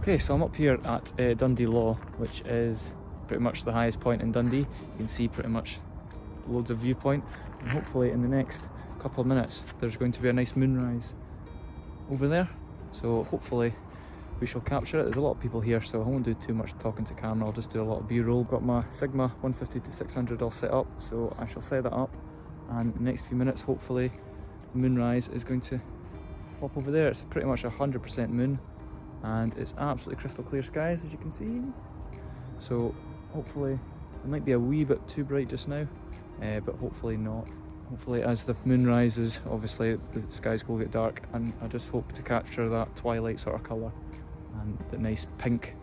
Okay, so I'm up here at Dundee Law, which is pretty much the highest point in Dundee. You can see pretty much loads of viewpoint, and hopefully in the next couple of minutes there's going to be a nice moonrise over there. So hopefully we shall capture it. There's a lot of people here, so I won't do too much talking to camera. I'll just do a lot of B-roll. Got my Sigma 150 to 600 all set up, so I shall set that up, and in the next few minutes hopefully the moonrise is going to pop over there. It's pretty much 100% moon, and it's absolutely crystal clear skies, as you can see. So hopefully it might be a wee bit too bright just now, but hopefully not. Hopefully as the moon rises, obviously the skies will get dark, and I just hope to capture that twilight sort of colour and the nice pink.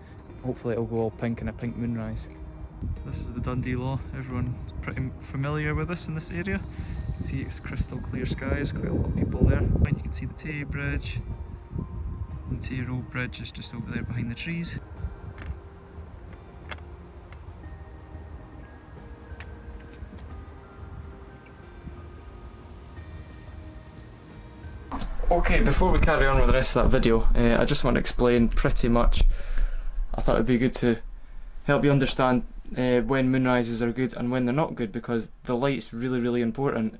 Hopefully it'll go all pink in a pink moonrise. This is the Dundee Law. Everyone's pretty familiar with this in this area. You can see it's crystal clear skies, quite a lot of people there. And you can see the Tay Bridge. The Tay Road Bridge is just over there behind the trees. Okay, before we carry on with the rest of that video, I just want to explain pretty much. I thought it'd be good to help you understand when moonrises are good and when they're not good, because the light's really important.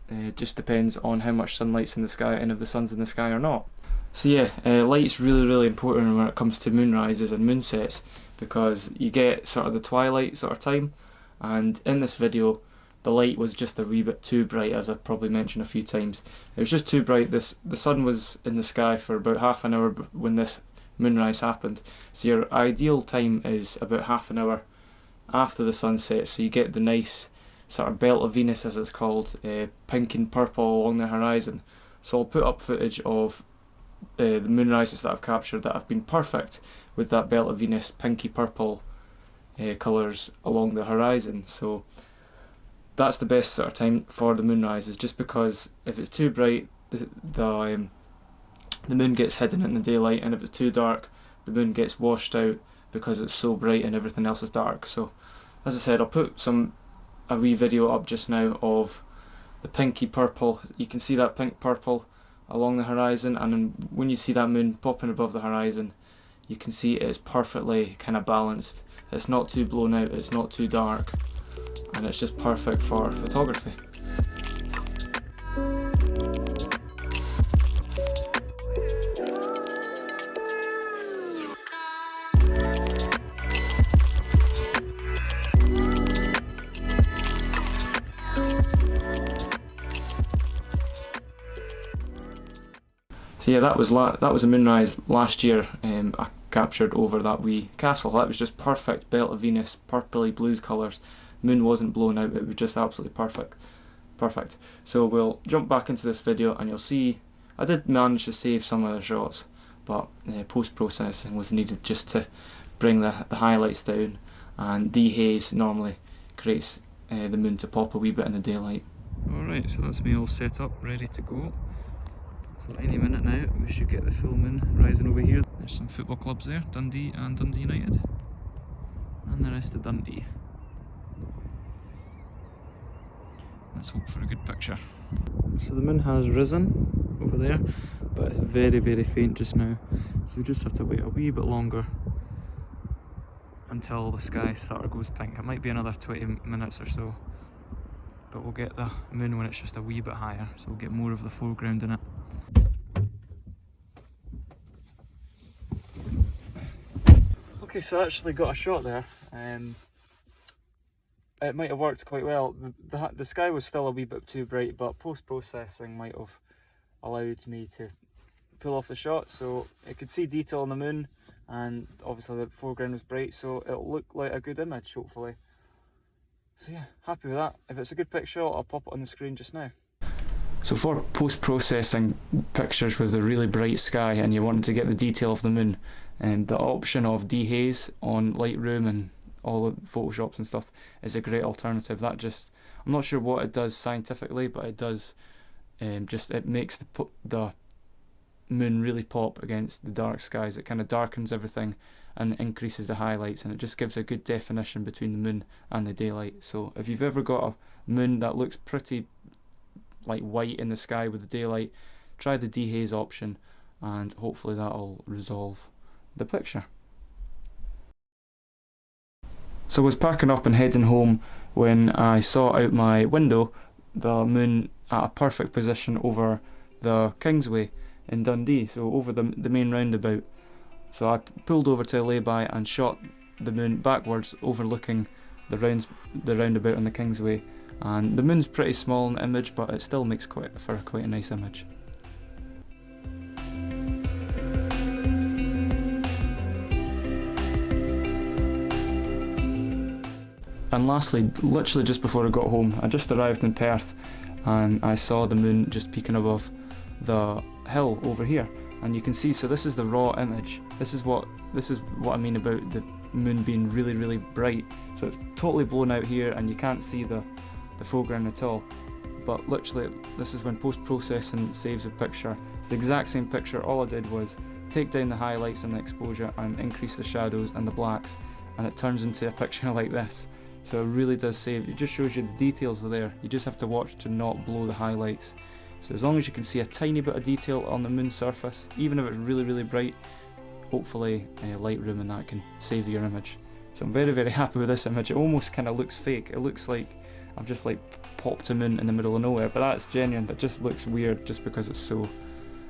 It just depends on how much sunlight's in the sky and if the sun's in the sky or not. So yeah, light's really important when it comes to moonrises and moonsets, because you get sort of the twilight sort of time, and in this video the light was just a wee bit too bright, as I've probably mentioned a few times. It was just too bright. The sun was in the sky for about half an hour when this moonrise happened, so your ideal time is about half an hour after the sun sets, so you get the nice sort of belt of Venus, as it's called, pink and purple along the horizon. So I'll put up footage of the moonrises that I've captured that have been perfect with that belt of Venus pinky purple colours along the horizon. So that's the best sort of time for the moonrises, just because if it's too bright the moon gets hidden in the daylight, and if it's too dark the moon gets washed out because it's so bright and everything else is dark. So as I said, I'll put a wee video up just now of the pinky purple. You can see that pink purple along the horizon, and then when you see that moon popping above the horizon, you can see it is perfectly kind of balanced. It's not too blown out, it's not too dark, and it's just perfect for photography. So yeah, that was a moonrise last year. I captured over that wee castle. That was just perfect belt of Venus, purpley blue colours. Moon wasn't blown out, it was just absolutely perfect. So we'll jump back into this video and you'll see I did manage to save some of the shots, but post-processing was needed just to bring the highlights down, and dehaze normally creates the moon to pop a wee bit in the daylight. Alright, so that's me all set up, ready to go. So any minute now we should get the full moon rising over here. There's some football clubs there, Dundee and Dundee United, and the rest of Dundee. Let's hope for a good picture. So the moon has risen over there, but it's very faint just now, so we just have to wait a wee bit longer until the sky sort of goes pink. It might be another 20 minutes or so, but we'll get the moon when it's just a wee bit higher, so we'll get more of the foreground in it. Okay, so I actually got a shot there. It might have worked quite well. The sky was still a wee bit too bright, but post-processing might have allowed me to pull off the shot, so it could see detail on the moon, and obviously the foreground was bright, so it'll look like a good image, hopefully. So yeah, happy with that. If it's a good picture, I'll pop it on the screen just now. So for post-processing pictures with a really bright sky and you want to get the detail of the moon, and the option of dehaze on Lightroom and all the Photoshops and stuff is a great alternative. That just, I'm not sure what it does scientifically, but it does it makes the moon really pop against the dark skies. It kind of darkens everything and increases the highlights, and it just gives a good definition between the moon and the daylight. So if you've ever got a moon that looks pretty like white in the sky with the daylight, try the dehaze option, and hopefully that'll resolve the picture. So I was packing up and heading home when I saw out my window the moon at a perfect position over the Kingsway in Dundee, so over the main roundabout. So I pulled over to a lay-by and shot the moon backwards, overlooking the roundabout on the Kingsway. And the moon's pretty small in the image, but it still makes quite a nice image. And lastly, literally just before I got home, I just arrived in Perth and I saw the moon just peeking above the hill over here. And you can see, so this is the raw image. This is what I mean about the moon being really bright. So it's totally blown out here and you can't see the foreground at all. But literally, this is when post-processing saves a picture. It's the exact same picture. All I did was take down the highlights and the exposure and increase the shadows and the blacks, and it turns into a picture like this. So it really does save. It just shows you the details are there. You just have to watch to not blow the highlights. So as long as you can see a tiny bit of detail on the moon's surface, even if it's really bright, hopefully Lightroom and that can save your image. So I'm very happy with this image. It almost kind of looks fake. It looks like I've just like popped a moon in the middle of nowhere, but that's genuine. That just looks weird just because it's so,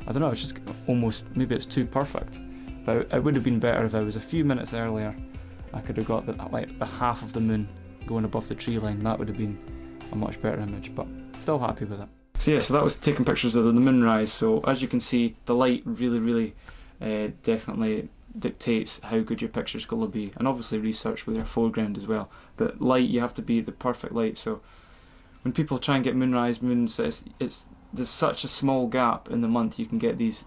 I don't know, it's just almost, maybe it's too perfect. But it would have been better if I was a few minutes earlier. I could have got the half of the moon going above the tree line. That would have been a much better image, but still happy with it. So yeah, so that was taking pictures of the moonrise. So as you can see, the light really definitely dictates how good your picture's going to be, and obviously research with your foreground as well. But light, you have to be the perfect light. So when people try and get moonrise, moons, there's such a small gap in the month you can get these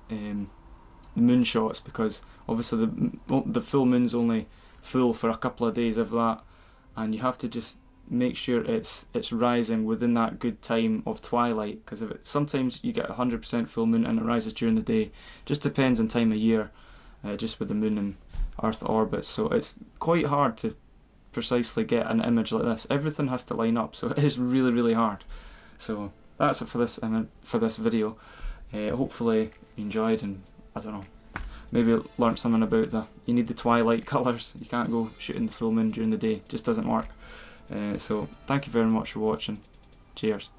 moon shots, because obviously the full moon's only full for a couple of days of that, and you have to just make sure it's rising within that good time of twilight, because sometimes you get 100% full moon and it rises during the day. Just depends on time of year, just with the moon and earth orbits. So it's quite hard to precisely get an image like this. Everything has to line up, so it is really hard. So that's it for this video. Hopefully you enjoyed, and I don't know, maybe learnt something about you need the twilight colours. You can't go shooting the full moon during the day, it just doesn't work. So thank you very much for watching. Cheers.